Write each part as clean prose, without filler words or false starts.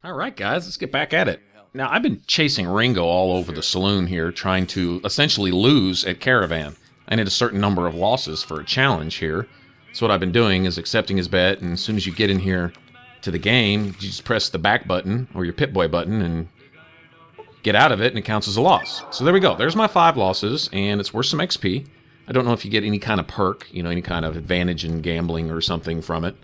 Alright guys, let's get back at it. Now, I've been chasing Ringo all over the saloon here, trying to essentially lose at Caravan. I need a certain number of losses for a challenge here. So what I've been doing is accepting his bet, and as soon as you get in here to the game, you just press the back button, or your Pip-Boy button, and get out of it, and it counts as a loss. So there we go. There's my 5 losses, and it's worth some XP. I don't know if you get any kind of perk, any kind of advantage in gambling or something from it.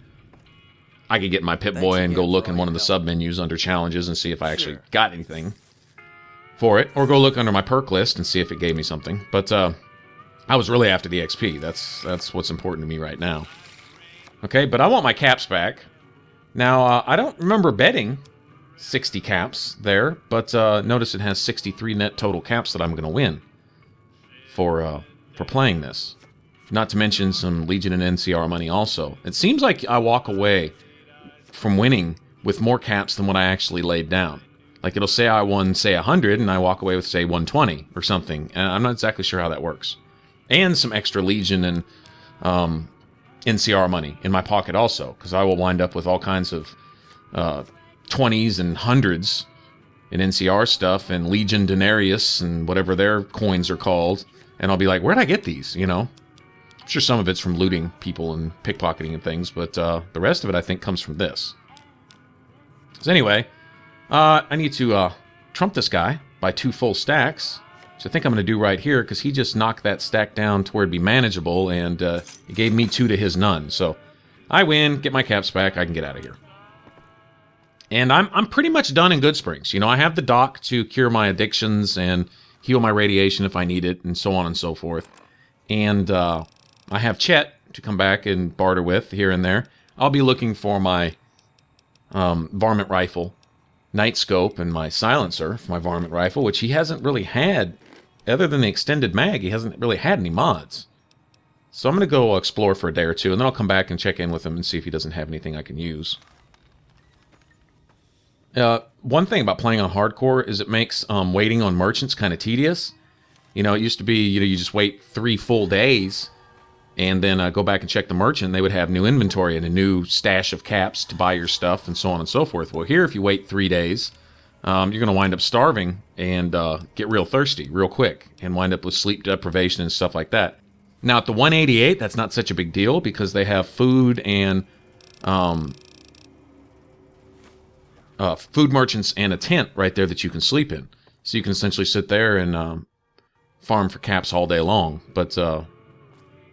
I could get my Pip-Boy and go look in one of the sub-menus under challenges and see if I actually got anything for it. Or go look under my perk list and see if it gave me something. But I was really after the XP. That's what's important to me right now. Okay, but I want my caps back. Now, I don't remember betting 60 caps there, but notice it has 63 net total caps that I'm going to win for playing this. Not to mention some Legion and NCR money also. It seems like I walk away from winning with more caps than what I actually laid down. Like it'll say I won, say, 100, and I walk away with, say, 120 or something. And I'm not exactly sure how that works. And some extra Legion and NCR money in my pocket also, because I will wind up with all kinds of 20s and 100s in NCR stuff and Legion Denarius and whatever their coins are called. And I'll be like, where'd I get these, I'm sure some of it's from looting people and pickpocketing and things, but the rest of it, I think, comes from this. So anyway, I need to trump this guy by 2 full stacks, which I think I'm going to do right here, because he just knocked that stack down to where it'd be manageable, and it gave me 2 to his none. So I win, get my caps back, I can get out of here. And I'm pretty much done in Goodsprings. I have the dock to cure my addictions and heal my radiation if I need it, and so on and so forth. And I have Chet to come back and barter with here and there. I'll be looking for my varmint rifle, night scope, and my silencer for my varmint rifle, which he hasn't really had, other than the extended mag, he hasn't really had any mods. So I'm going to go explore for a day or two, and then I'll come back and check in with him and see if he doesn't have anything I can use. One thing about playing on hardcore is it makes waiting on merchants kind of tedious. It used to be, you just wait 3 full days and then go back and check the merchant. They would have new inventory and a new stash of caps to buy your stuff and so on and so forth. Well, here, if you wait 3 days, you're going to wind up starving and get real thirsty real quick and wind up with sleep deprivation and stuff like that. Now, at the 188, that's not such a big deal because they have food and food merchants and a tent right there that you can sleep in. So you can essentially sit there and farm for caps all day long. But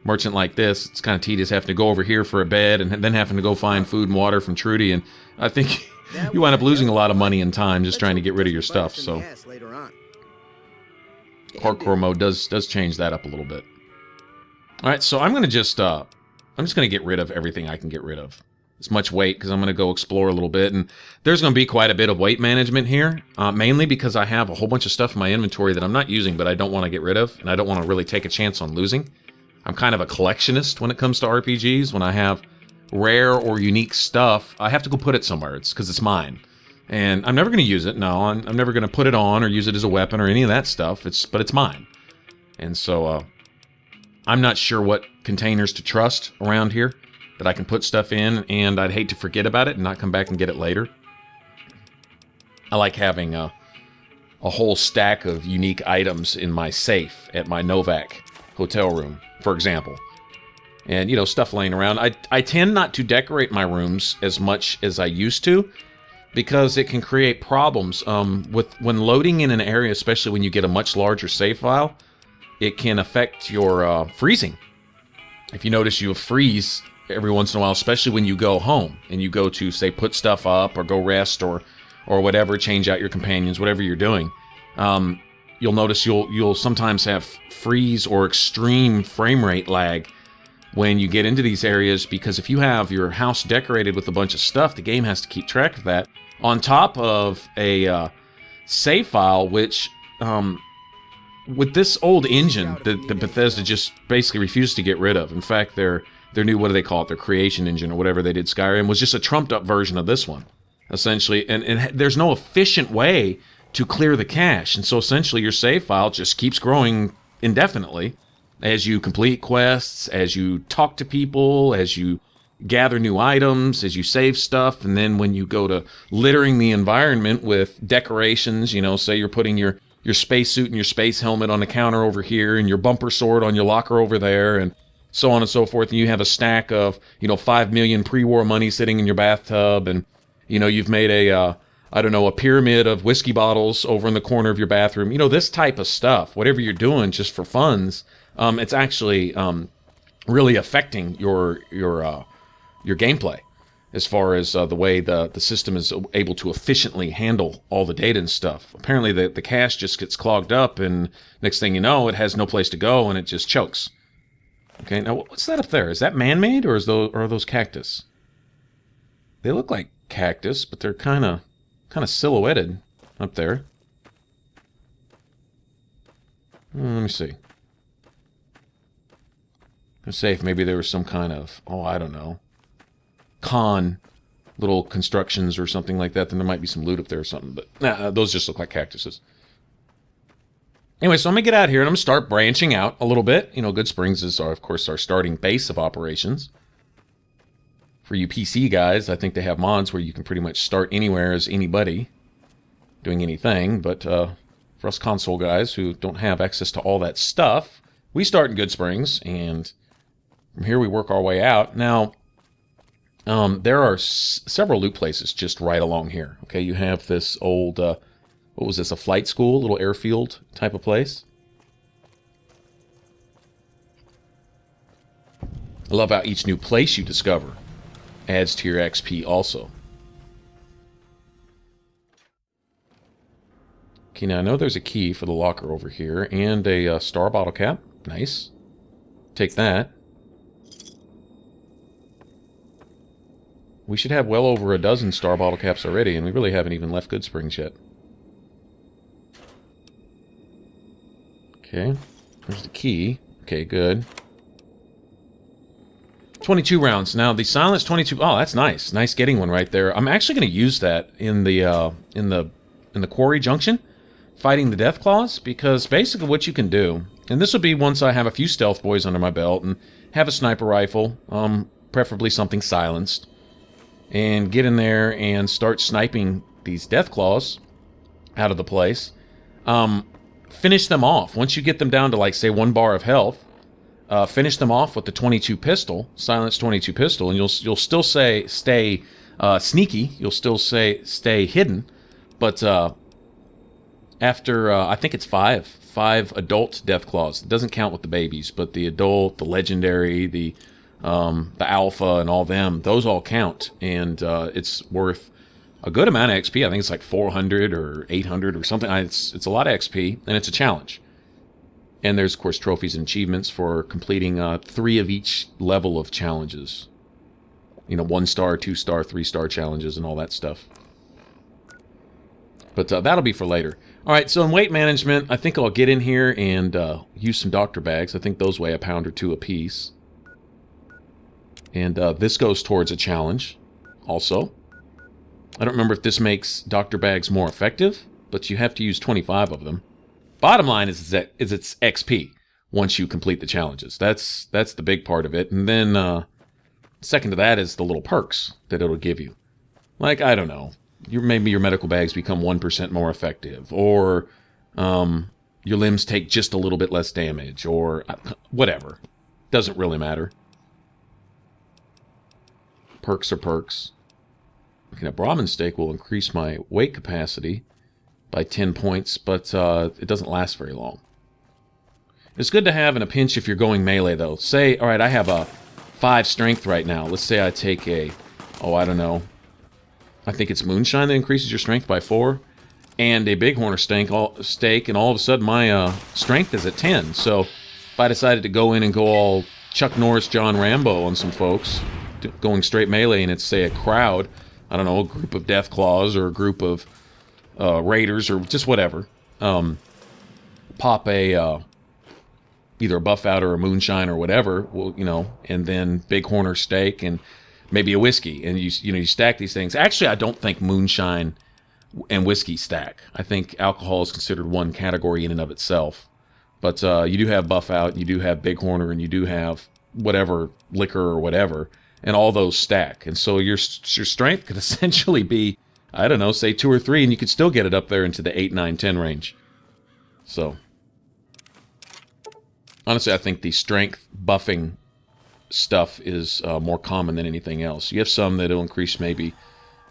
merchant like this, it's kind of tedious having to go over here for a bed and then having to go find food and water from Trudy. And I think you wind up losing a lot of money and time just trying to get rid of your stuff. So hardcore mode does change that up a little bit. All right, so I'm going to just I'm just going to get rid of everything I can get rid of. As much weight, because I'm going to go explore a little bit, and there's going to be quite a bit of weight management here, mainly because I have a whole bunch of stuff in my inventory that I'm not using, but I don't want to get rid of, and I don't want to really take a chance on losing. I'm kind of a collectionist when it comes to RPGs. When I have rare or unique stuff, I have to go put it somewhere. It's because it's mine, and I'm never going to use it. No, I'm never going to put it on or use it as a weapon or any of that stuff. But it's mine, and so I'm not sure what containers to trust around here that I can put stuff in, and I'd hate to forget about it and not come back and get it later. I like having a whole stack of unique items in my safe at my Novak hotel room, for example. And, stuff laying around. I tend not to decorate my rooms as much as I used to, because it can create problems. When loading in an area, especially when you get a much larger save file, it can affect your freezing. If you notice, you'll freeze every once in a while, especially when you go home and you go to, say, put stuff up or go rest or whatever, change out your companions, whatever you're doing. You'll notice you'll sometimes have freeze or extreme frame rate lag when you get into these areas, because if you have your house decorated with a bunch of stuff, the game has to keep track of that on top of a save file, which with this old engine that Bethesda just basically refused to get rid of. In fact, their new, what do they call it, their creation engine or whatever they did, Skyrim, was just a trumped up version of this one, essentially. And there's no efficient way to clear the cache. And so essentially your save file just keeps growing indefinitely as you complete quests, as you talk to people, as you gather new items, as you save stuff, and then when you go to littering the environment with decorations, you know, say you're putting your spacesuit and your space helmet on the counter over here and your bumper sword on your locker over there and so on and so forth, and you have a stack of, you know, 5 million pre-war money sitting in your bathtub, and, you know, you've made a, I don't know, a pyramid of whiskey bottles over in the corner of your bathroom. You know, this type of stuff, whatever you're doing just for funds, it's actually really affecting your gameplay as far as the way the system is able to efficiently handle all the data and stuff. Apparently the cache just gets clogged up, and next thing you know, it has no place to go, and it just chokes. Okay, now what's that up there? Is that man-made, or are those cactus? They look like cactus, but they're kind of silhouetted up there. Let me see. I'm safe. Maybe there was some kind of, oh, I don't know, little constructions or something like that. Then there might be some loot up there or something. But nah, those just look like cactuses. Anyway, so I'm going to get out here and I'm going to start branching out a little bit. You know, Good Springs is, of course, our starting base of operations. For you PC guys, I think they have mods where you can pretty much start anywhere as anybody doing anything. But for us console guys who don't have access to all that stuff, we start in Good Springs, and from here we work our way out. Now, there are several loot places just right along here. Okay, you have this old... what was this, a flight school, little airfield type of place? I love how each new place you discover adds to your XP also. Okay, now I know there's a key for the locker over here, and a star bottle cap. Nice. Take that. We should have well over a dozen star bottle caps already, and we really haven't even left Good Springs yet. Okay, there's the key. Okay, good. 22 rounds. Now the silence 22. Oh, that's nice. Nice getting one right there. I'm actually going to use that in the quarry junction, fighting the death claws, because basically what you can do, and this will be once I have a few stealth boys under my belt and have a sniper rifle, preferably something silenced, and get in there and start sniping these death claws out of the place. Finish them off. Once you get them down to, like, say, 1 bar of health, finish them off with the 22 pistol, silence 22 pistol, and you'll still stay sneaky. You'll still stay hidden, but after I think it's five adult death claws. It doesn't count with the babies, but the adult, the legendary, the alpha, and all them, those all count, and it's worth a good amount of XP. I think it's like 400 or 800 or something. It's a lot of XP, and it's a challenge. And there's, of course, trophies and achievements for completing 3 of each level of challenges. You know, 1-star, 2-star, 3-star challenges and all that stuff. But that'll be for later. All right, so in weight management, I think I'll get in here and use some doctor bags. I think those weigh a pound or 2 apiece. And this goes towards a challenge also. I don't remember if this makes doctor bags more effective, but you have to use 25 of them. Bottom line is it's XP once you complete the challenges. That's the big part of it. And then second to that is the little perks that it'll give you. Like, I don't know, maybe your medical bags become 1% more effective, or your limbs take just a little bit less damage, or whatever. Doesn't really matter. Perks are perks. Okay, now Brahmin steak will increase my weight capacity by 10 points, but it doesn't last very long. It's good to have in a pinch if you're going melee, though. Say, all right, I have a 5 strength right now. Let's say I take I don't know, I think it's moonshine that increases your strength by 4, and a bighorner steak, and all of a sudden my strength is at 10. So if I decided to go in and go all Chuck Norris, John Rambo on some folks, going straight melee, and it's, say, a crowd, I don't know, a group of death claws or a group of raiders or just whatever, pop either a buff out or a moonshine or whatever, well, you know, and then bighorner steak and maybe a whiskey, and you stack these things. Actually, I don't think moonshine and whiskey stack. I think alcohol is considered one category in and of itself. But you do have buff out, you do have bighorner, and you do have whatever liquor or whatever. and all those stack. And so your strength could essentially be, I don't know, say 2 or 3, and you could still get it up there into the 8, 9, 10 range. So, honestly, I think the strength buffing stuff is more common than anything else. You have some that'll increase maybe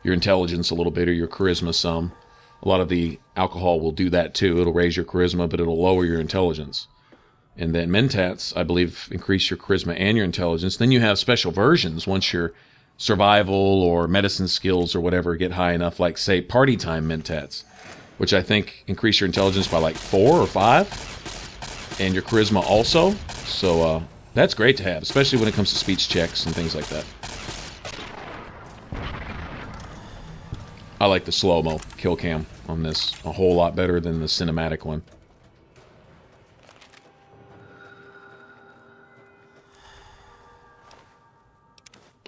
your intelligence a little bit or your charisma some. A lot of the alcohol will do that too. It'll raise your charisma, but it'll lower your intelligence. And then mentats, I believe, increase your charisma and your intelligence. Then you have special versions once your survival or medicine skills or whatever get high enough, like, say, party time mentats, which I think increase your intelligence by like 4 or 5, and your charisma also. So that's great to have, especially when it comes to speech checks and things like that. I like the slow-mo kill cam on this a whole lot better than the cinematic one.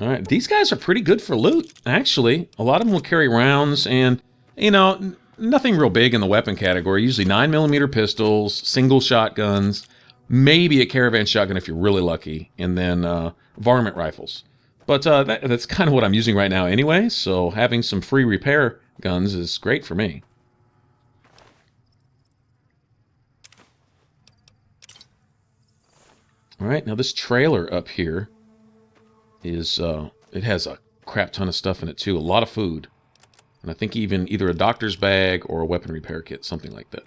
Alright, these guys are pretty good for loot, actually. A lot of them will carry rounds and, you know, nothing real big in the weapon category. Usually 9mm pistols, single shotguns, maybe a caravan shotgun if you're really lucky, and then varmint rifles. But that's kind of what I'm using right now anyway, so having some free repair guns is great for me. Alright, now this trailer up here is, it has a crap ton of stuff in it too, a lot of food. And I think even either a doctor's bag or a weapon repair kit, something like that.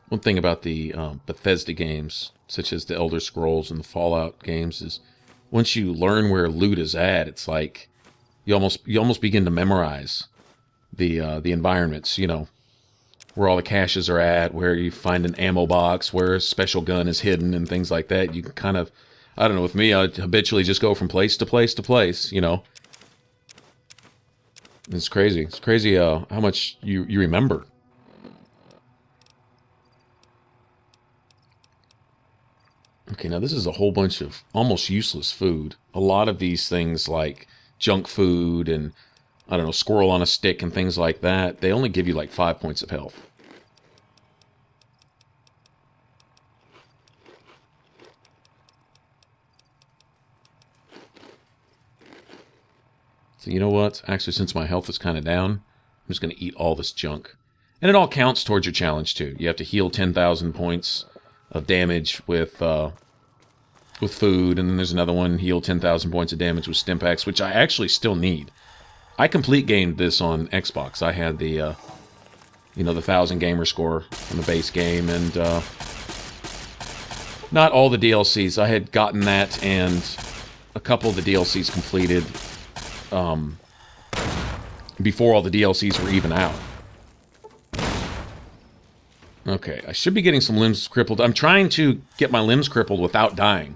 One thing about the Bethesda games, such as the Elder Scrolls and the Fallout games, is once you learn where loot is at, it's like you almost begin to memorize the environments, you know, where all the caches are at, where you find an ammo box, where a special gun is hidden, and things like that. You can kind of, I don't know, with me, I habitually just go from place to place to place, you know. It's crazy. It's crazy how much you remember. Okay, now this is a whole bunch of almost useless food. A lot of these things like junk food and, I don't know, squirrel on a stick and things like that, they only give you like 5 points of health. So you know what? Actually, since my health is kind of down, I'm just going to eat all this junk. And it all counts towards your challenge too. You have to heal 10,000 points of damage with food, and then there's another one, heal 10,000 points of damage with Stimpaks, which I actually still need. I complete gamed this on Xbox. I had the, you know, the 1,000 gamer score on the base game, and not all the DLCs. I had gotten that and a couple of the DLCs completed before all the DLCs were even out. Okay, I should be getting some limbs crippled. I'm trying to get my limbs crippled without dying.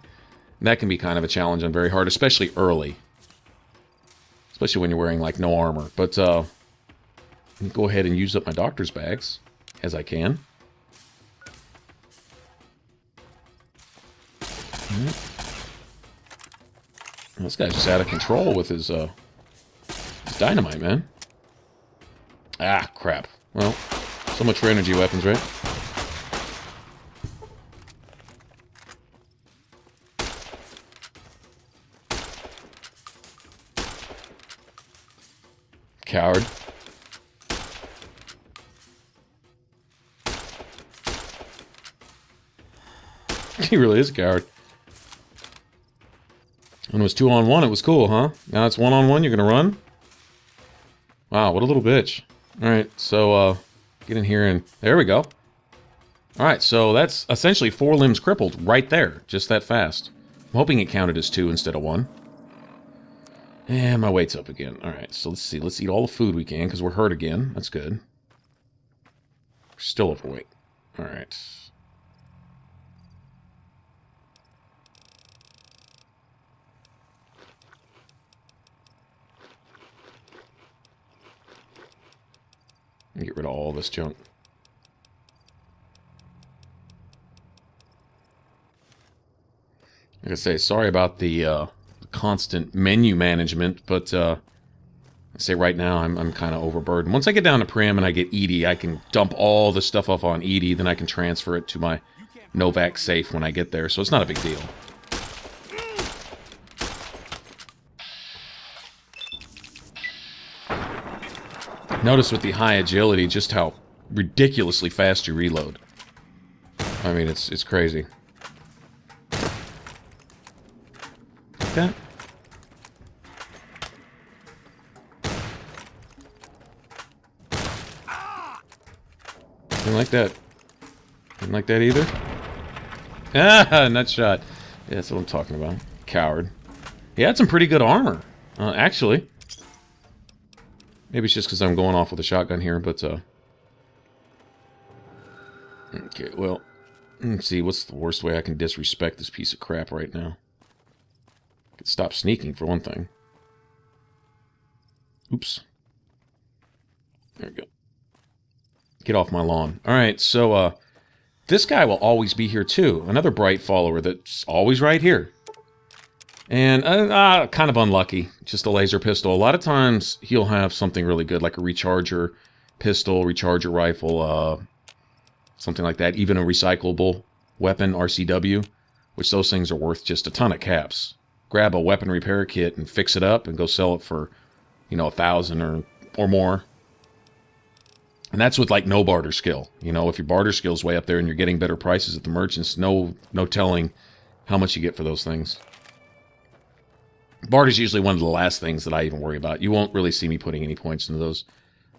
And that can be kind of a challenge and very hard, especially early. Especially when you're wearing, like, no armor. But, go ahead and use up my doctor's bags, as I can. Right. This guy's just out of control with his dynamite, man. Ah, crap. Well, so much for energy weapons, right? Coward. He really is a coward. When it was 2-on-1, it was cool, huh? Now it's 1-on-1, you're gonna run? Wow, what a little bitch. Alright, so, get in here and... There we go. Alright, so that's essentially 4 limbs crippled right there, just that fast. I'm hoping it counted as 2 instead of 1. And my weight's up again. Alright, so let's see. Let's eat all the food we can, because we're hurt again. That's good. We're still overweight. Alright. Get rid of all this junk. Like I say, sorry about the constant menu management, but I say right now I'm kind of overburdened. Once I get down to Prim and I get Edie, I can dump all the stuff off on Edie, then I can transfer it to my Novak safe when I get there, so it's not a big deal. Notice with the high agility just how ridiculously fast you reload. I mean, it's crazy. Like that. Didn't like that. Didn't like that either. Ah, nut shot. Yeah, that's what I'm talking about. Coward. He had some pretty good armor, actually. Maybe it's just because I'm going off with a shotgun here, but, okay, well, let's see, what's the worst way I can disrespect this piece of crap right now? I could stop sneaking, for one thing. Oops. There we go. Get off my lawn. Alright, so, this guy will always be here, too. Another bright follower that's always right here. And, kind of unlucky. Just a laser pistol. A lot of times, he'll have something really good, like a recharger pistol, recharger rifle, something like that. Even a recyclable weapon, RCW, which those things are worth just a ton of caps. Grab a weapon repair kit and fix it up and go sell it for, you know, 1,000 or more. And that's with, like, no barter skill. You know, if your barter skill's way up there and you're getting better prices at the merchants, no telling how much you get for those things. Barter's usually one of the last things that I even worry about. You won't really see me putting any points into those.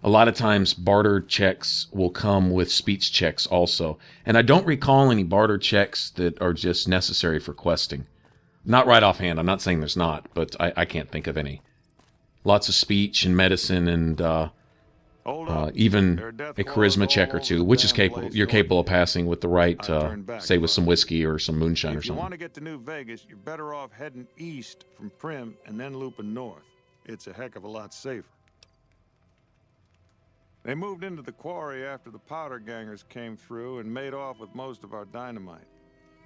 A lot of times, barter checks will come with speech checks also. And I don't recall any barter checks that are just necessary for questing. Not right offhand. I'm not saying there's not, but I can't think of any. Lots of speech and medicine and even a charisma check or two, which is capable. You're capable of passing with the right, say, with some whiskey or some moonshine or something. If you want to get to New Vegas, you're better off heading east from Prim and then looping north. It's a heck of a lot safer. They moved into the quarry after the powder gangers came through and made off with most of our dynamite.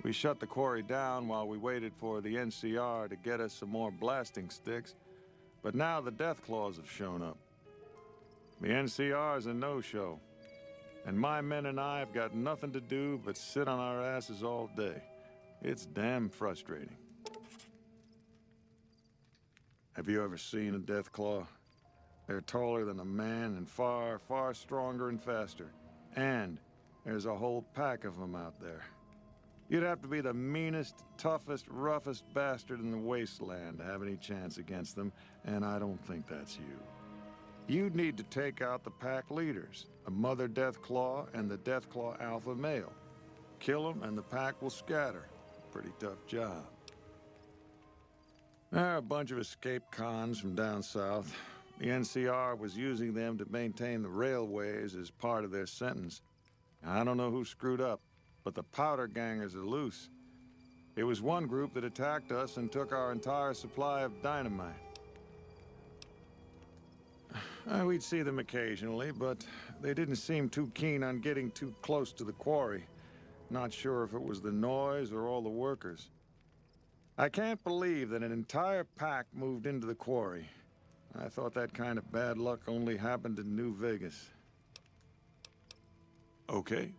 We shut the quarry down while we waited for the NCR to get us some more blasting sticks, but now the death claws have shown up. The NCR is a no-show, and my men and I have got nothing to do but sit on our asses all day. It's damn frustrating. Have you ever seen a death claw? They're taller than a man and far, far stronger and faster. And there's a whole pack of them out there. You'd have to be the meanest, toughest, roughest bastard in the wasteland to have any chance against them, and I don't think that's you. You'd need to take out the pack leaders, the Mother Deathclaw and the Deathclaw Alpha Male. Kill them and the pack will scatter. Pretty tough job. There are a bunch of escaped cons from down south. The NCR was using them to maintain the railways as part of their sentence. I don't know who screwed up, but the powder gangers are loose. It was one group that attacked us and took our entire supply of dynamite. We'd see them occasionally, but they didn't seem too keen on getting too close to the quarry. Not sure if it was the noise or all the workers. I can't believe that an entire pack moved into the quarry. I thought that kind of bad luck only happened in New Vegas. Okay.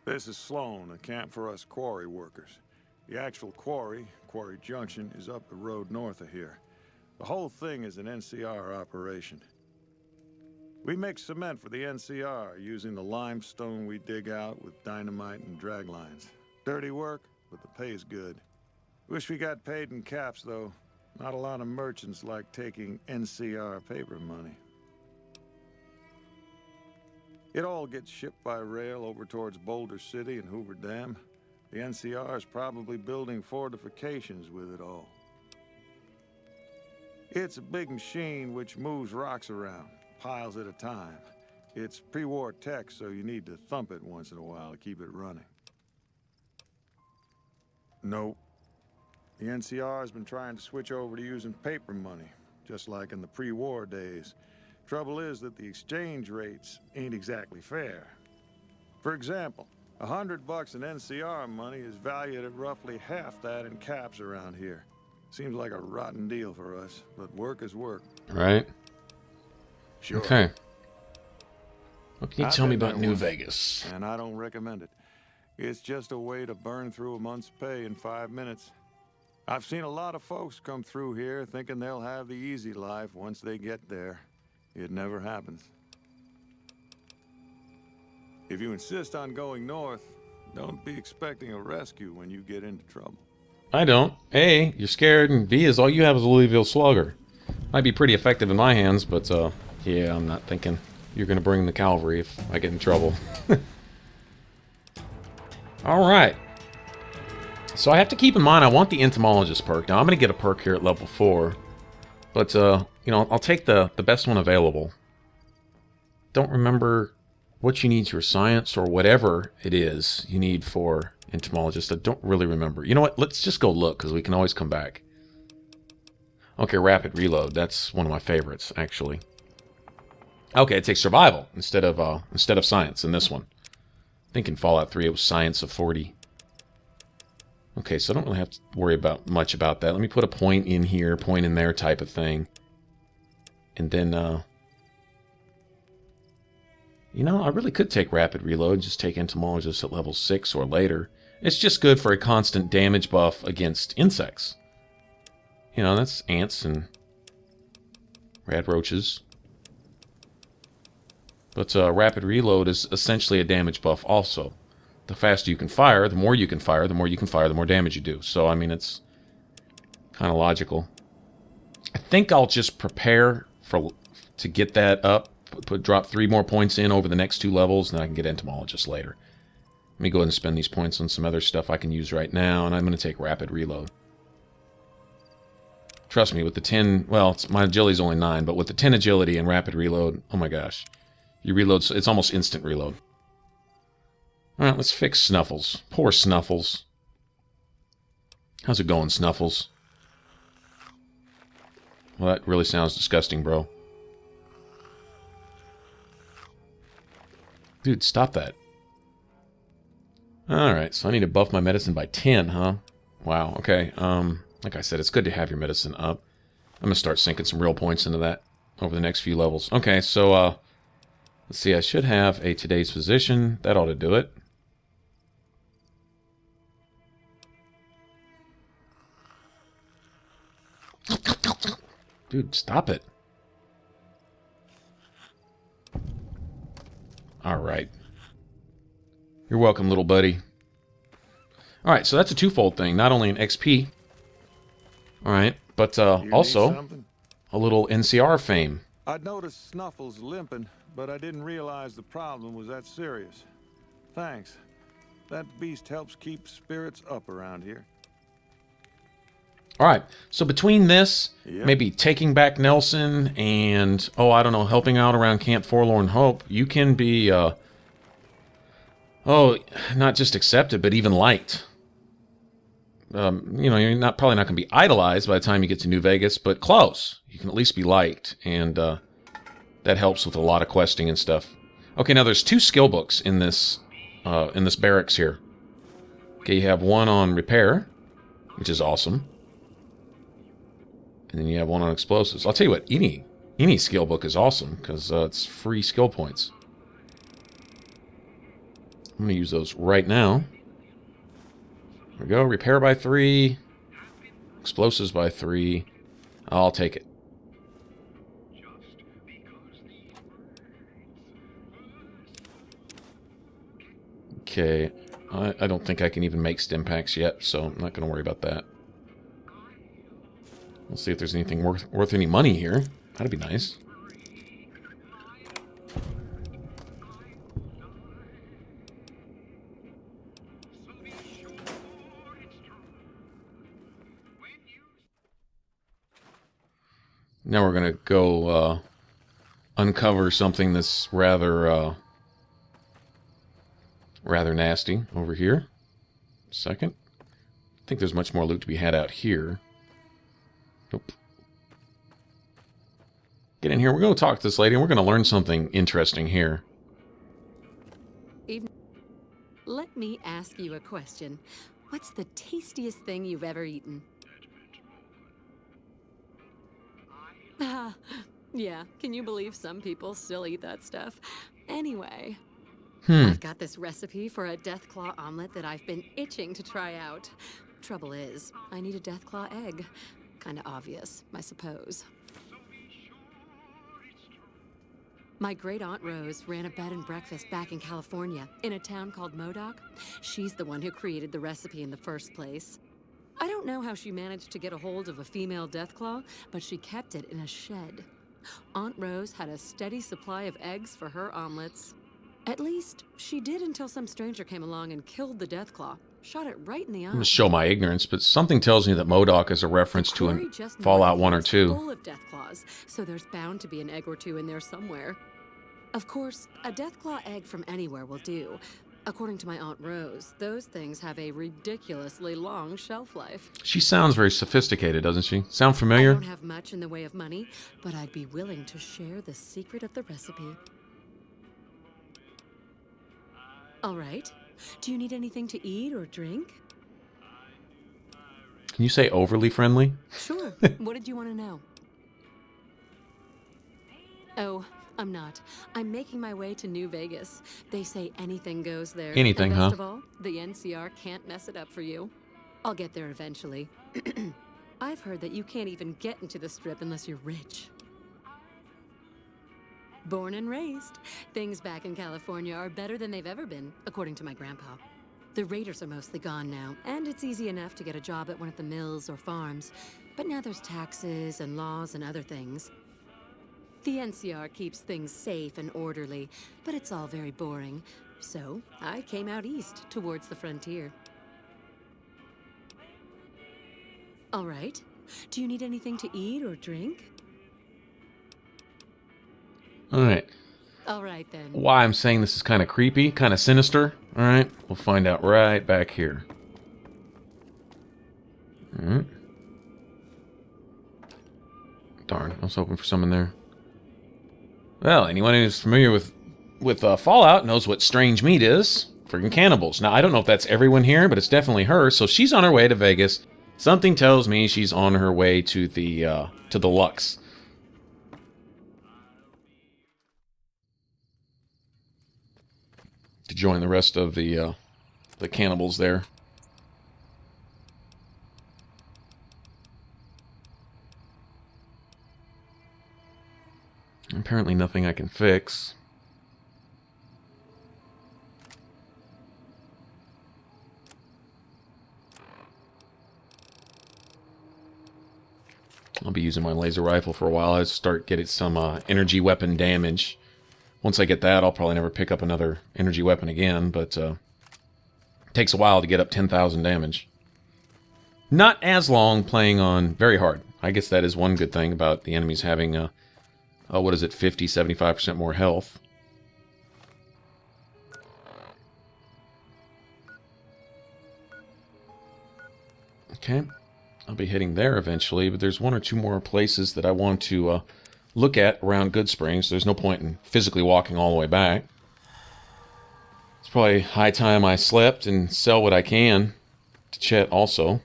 This is Sloan, a camp for us quarry workers. The actual quarry, Quarry Junction, is up the road north of here. The whole thing is an NCR operation. We make cement for the NCR using the limestone we dig out with dynamite and drag lines. Dirty work, but the pay's good. Wish we got paid in caps, though. Not a lot of merchants like taking NCR paper money. It all gets shipped by rail over towards Boulder City and Hoover Dam. The NCR is probably building fortifications with it all. It's a big machine which moves rocks around, piles at a time. It's pre-war tech, so you need to thump it once in a while to keep it running. Nope. The NCR has been trying to switch over to using paper money, just like in the pre-war days. Trouble is that the exchange rates ain't exactly fair. For example, $100 in NCR money is valued at roughly half that in caps around here. Seems like a rotten deal for us, but work is work. Right? Sure. Okay. What can you I've tell me been about there New once, Vegas? and I don't recommend it. It's just a way to burn through a month's pay in 5 minutes. I've seen a lot of folks come through here thinking they'll have the easy life once they get there. It never happens. If you insist on going north, don't be expecting a rescue when you get into trouble. I don't. A, you're scared, and B is all you have is a Louisville Slugger. Might be pretty effective in my hands, but yeah, I'm not thinking you're gonna bring the cavalry if I get in trouble. Alright. So I have to keep in mind I want the entomologist perk. Now I'm gonna get a perk here at level 4. But you know, I'll take the best one available. Don't remember what you need for science or whatever it is you need for entomologist. I don't really remember. You know what? Let's just go look, because we can always come back. Okay, rapid reload. That's one of my favorites, actually. Okay, it takes survival instead of science in this one. I think in Fallout 3 it was science of 40. Okay, so I don't really have to worry about much about that. Let me put a point in here, point in there type of thing. And then, you know, I really could take rapid reload, just take entomologist at level 6 or later. It's just good for a constant damage buff against insects. You know, that's ants and rad roaches. But rapid reload is essentially a damage buff also. The faster you can fire, the more you can fire, the more you can fire, the more damage you do. So, I mean, it's kind of logical. I think I'll just prepare to get that up. Drop 3 more points in over the next 2 levels, and then I can get entomologist later. Let me go ahead and spend these points on some other stuff I can use right now, and I'm going to take rapid reload. Trust me, with the 10... Well, my agility's only 9, but with the 10 agility and rapid reload, oh my gosh. You reload... It's almost instant reload. Alright, let's fix Snuffles. Poor Snuffles. How's it going, Snuffles? Well, that really sounds disgusting, bro. Dude, stop that. Alright, so I need to buff my medicine by 10, huh? Wow, okay. Like I said, it's good to have your medicine up. I'm gonna start sinking some real points into that over the next few levels. Okay, so, let's see, I should have a today's physician. That ought to do it. Dude, stop it. Alright. You're welcome, little buddy. Alright, so that's a twofold thing. Not only an XP. Alright, but also a little NCR fame. I'd noticed Snuffles limping, but I didn't realize the problem was that serious. Thanks. That beast helps keep spirits up around here. Alright, so between this, Yep. maybe taking back Nelson, and, oh, I don't know, helping out around Camp Forlorn Hope, you can be, not just accepted, but even liked. You know, you're probably not going to be idolized by the time you get to New Vegas, but close. You can at least be liked, and that helps with a lot of questing and stuff. Okay, now there's 2 skill books in this barracks here. Okay, you have one on repair, which is awesome. And then you have one on explosives. I'll tell you what, any skill book is awesome, because it's free skill points. I'm going to use those right now. There we go. Repair by 3. Explosives by 3. I'll take it. Okay. I don't think I can even make stim packs yet, so I'm not going to worry about that. We'll see if there's anything worth any money here. That'd be nice. Now we're going to go uncover something that's rather nasty over here. Second. I think there's much more loot to be had out here. Nope. Get in here. We're going to talk to this lady, and we're going to learn something interesting here. Let me ask you a question. What's the tastiest thing you've ever eaten? Yeah, can you believe some people still eat that stuff? Anyway, Hmm. I've got this recipe for a Deathclaw omelet that I've been itching to try out. Trouble is, I need a Deathclaw egg. Kinda obvious, I suppose. My great aunt Rose ran a bed and breakfast back in California, in a town called Modoc. She's the one who created the recipe in the first place. I don't know how she managed to get a hold of a female Deathclaw, but she kept it in a shed. Aunt Rose had a steady supply of eggs for her omelets. At least, she did until some stranger came along and killed the Deathclaw. Shot it right in the I'm going eye. to show my ignorance, but something tells me that Modoc is a reference The to quarry an just north Fallout of 1 here or is 2. full of Deathclaws, so there's bound to be an egg or two in there somewhere. Of course, a Deathclaw egg from anywhere will do. According to my Aunt Rose, those things have a ridiculously long shelf life. She sounds very sophisticated, doesn't she? Sound I familiar? don't have much in the way of money, but I'd be willing to share the secret of the recipe. All right. Do you need anything to eat or drink? Can you say overly friendly? Sure. What did you want to know? Oh, I'm not. I'm making my way to New Vegas. They say anything goes there. Anything, and best huh? of all, the NCR can't mess it up for you. I'll get there eventually. I've heard that you can't even get into the Strip unless you're rich. Born and raised, things back in California are better than they've ever been, according to my grandpa. The raiders are mostly gone now, and it's easy enough to get a job at one of the mills or farms. But now there's taxes and laws and other things. The NCR keeps things safe and orderly, but it's all very boring. So I came out east towards the frontier. All right. Do you need anything to eat or drink? Alright. All right, then. Why I'm saying this is kind of creepy, kind of sinister. Alright, we'll find out right back here. Alright. Darn, I was hoping for some in there. Well, anyone who's familiar with Fallout knows what strange meat is. Friggin' cannibals. Now, I don't know if that's everyone here, but it's definitely her. So she's on her way to Vegas. Something tells me she's on her way to the Lux. To join the rest of the cannibals there. Apparently nothing I can fix. I'll be using my laser rifle for a while. I'll start getting some energy weapon damage. Once I get that, I'll probably never pick up another energy weapon again, but it takes a while to get up 10,000 damage. Not as long playing on very hard. I guess that is one good thing about the enemies having, what is it, 50, 75% more health. Okay, I'll be heading there eventually, but there's one or two more places that I want to look at around Good Springs. There's no point in physically walking all the way back. It's probably high time I slept and sell what I can to Chet also.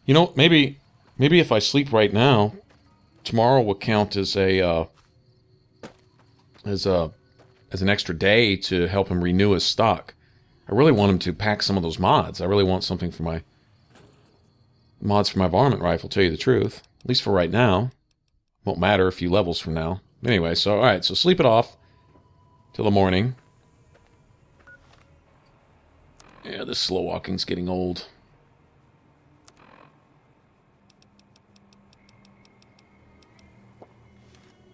You know, maybe if I sleep right now, tomorrow will count as an extra day to help him renew his stock. I really want him to pack some of those mods. I really want something for my mods for my varmint rifle, to tell you the truth. At least for right now. Won't matter a few levels from now. Anyway, so alright, so sleep it off till the morning. Yeah, this slow walking's getting old.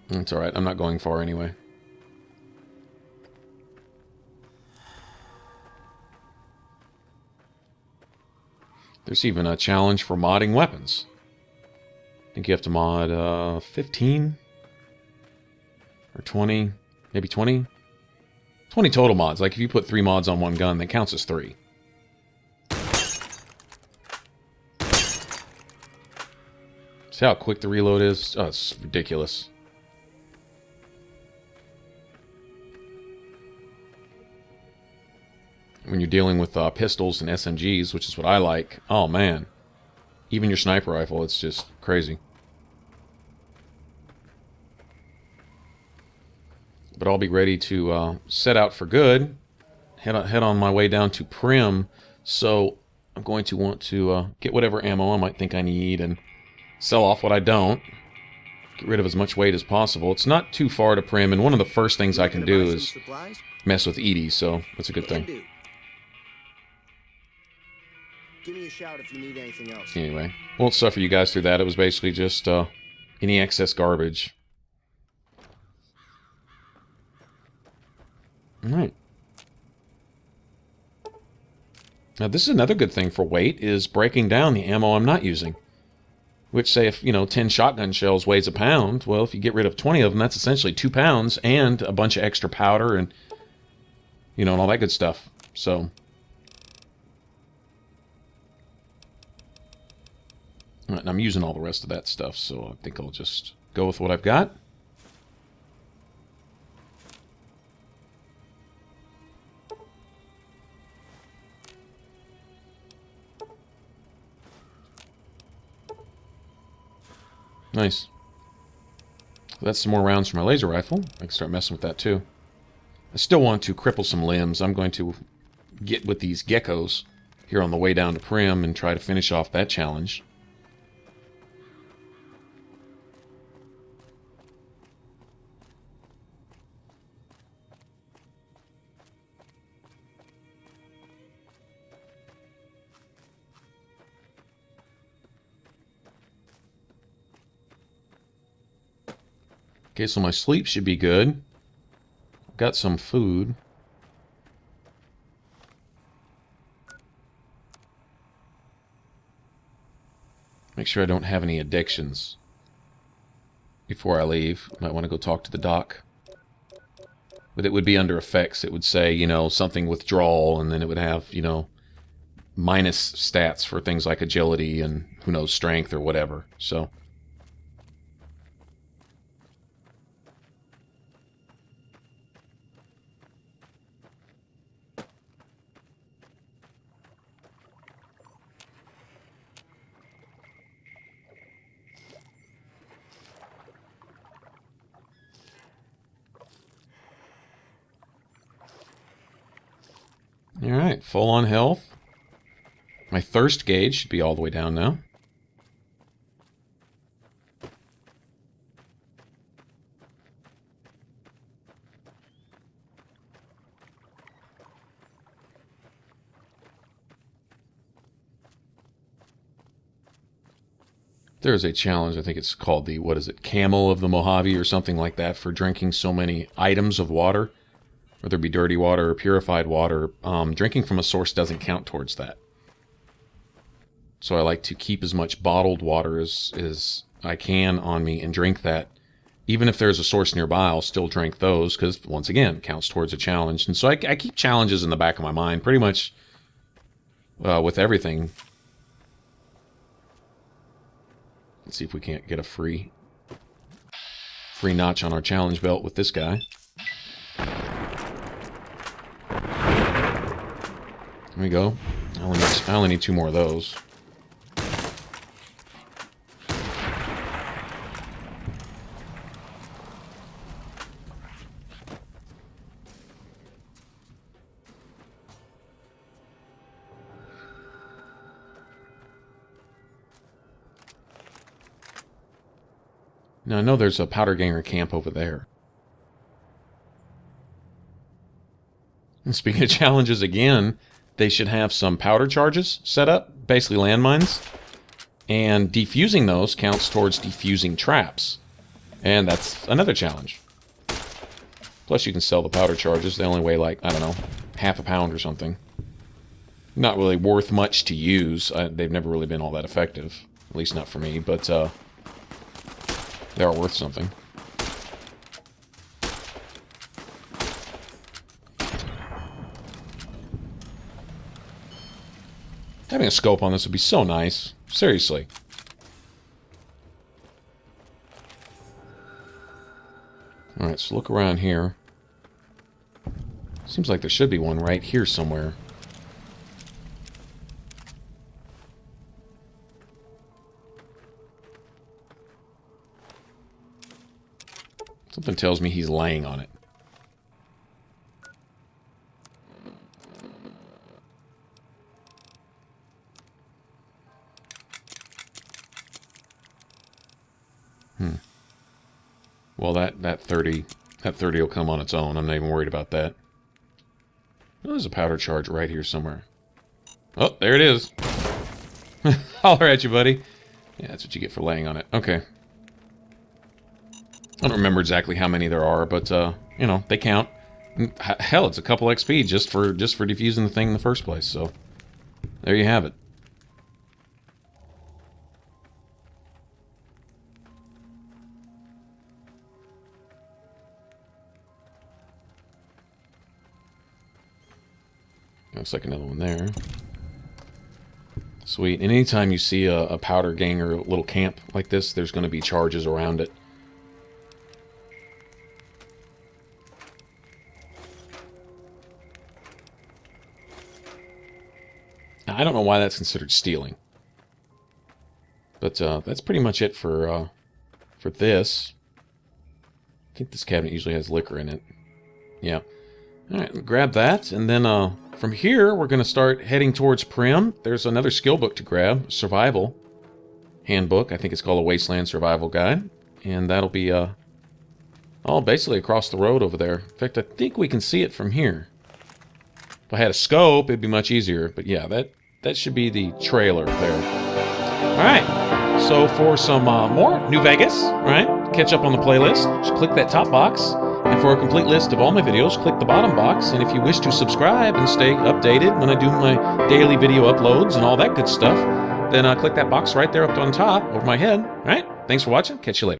It's alright, I'm not going far anyway. There's even a challenge for modding weapons. I think you have to mod 15 or 20, maybe 20? 20 total mods. Like if you put 3 mods on one gun, that counts as 3. See how quick the reload is? Oh, it's ridiculous. When you're dealing with pistols and SMGs, which is what I like, oh man. Even your sniper rifle, it's just crazy. But I'll be ready to set out for good. Head on my way down to Prim. So I'm going to want to get whatever ammo I might think I need and sell off what I don't. Get rid of as much weight as possible. It's not too far to Prim, and one of the first things I can do is mess with Edie, so that's a good thing. Give me a shout if you need anything else. Anyway, won't suffer you guys through that. It was basically just any excess garbage. Alright. Now this is another good thing for weight, is breaking down the ammo I'm not using. Which, say, if, 10 shotgun shells weighs a pound, well, if you get rid of 20 of them, that's essentially 2 pounds and a bunch of extra powder and, and all that good stuff. So, all right, and I'm using all the rest of that stuff, so I think I'll just go with what I've got. Nice. That's some more rounds for my laser rifle. I can start messing with that too. I still want to cripple some limbs. I'm going to get with these geckos here on the way down to Prim and try to finish off that challenge. Okay, so my sleep should be good. Got some food. Make sure I don't have any addictions before I leave. Might want to go talk to the doc. But it would be under effects. It would say, something withdrawal, and then it would have, minus stats for things like agility and, who knows, strength or whatever. So... Alright, full on health. My thirst gauge should be all the way down now. There's a challenge, I think it's called the, Camel of the Mojave or something like that, for drinking so many items of water. Whether it be dirty water or purified water, drinking from a source doesn't count towards that. So I like to keep as much bottled water as I can on me and drink that. Even if there's a source nearby, I'll still drink those because, once again, counts towards a challenge. And so I keep challenges in the back of my mind pretty much with everything. Let's see if we can't get a free notch on our challenge belt with this guy. There we go. I only need 2 more of those. Now I know there's a powder ganger camp over there. And speaking of challenges again, they should have some powder charges set up, basically landmines, and defusing those counts towards defusing traps. And that's another challenge. Plus you can sell the powder charges. They only weigh like, I don't know, half a pound or something. Not really worth much to use. They've never really been all that effective. At least not for me, but they are worth something. Having a scope on this would be so nice. Seriously. Alright, so look around here. Seems like there should be one right here somewhere. Something tells me he's laying on it. Well, that 30 will come on its own. I'm not even worried about that. Oh, there's a powder charge right here somewhere. Oh, there it is. Holler at you, buddy. Yeah, that's what you get for laying on it. Okay. I don't remember exactly how many there are, but, you know, they count. Hell, it's a couple XP just for defusing the thing in the first place, so... There you have it. Looks like another one there. Sweet. And anytime you see a powder gang or a little camp like this, there's going to be charges around it. Now, I don't know why that's considered stealing. But that's pretty much it for this. I think this cabinet usually has liquor in it. Yeah. Alright, grab that, and then from here, we're going to start heading towards Prim. There's another skill book to grab, Survival Handbook. I think it's called a Wasteland Survival Guide. And that'll be all basically across the road over there. In fact, I think we can see it from here. If I had a scope, it'd be much easier. But yeah, that should be the trailer there. Alright, so for some more New Vegas, right? Catch up on the playlist, just click that top box. And for a complete list of all my videos, click the bottom box. And if you wish to subscribe and stay updated when I do my daily video uploads and all that good stuff, then click that box right there up on top over my head. All right? Thanks for watching. Catch you later.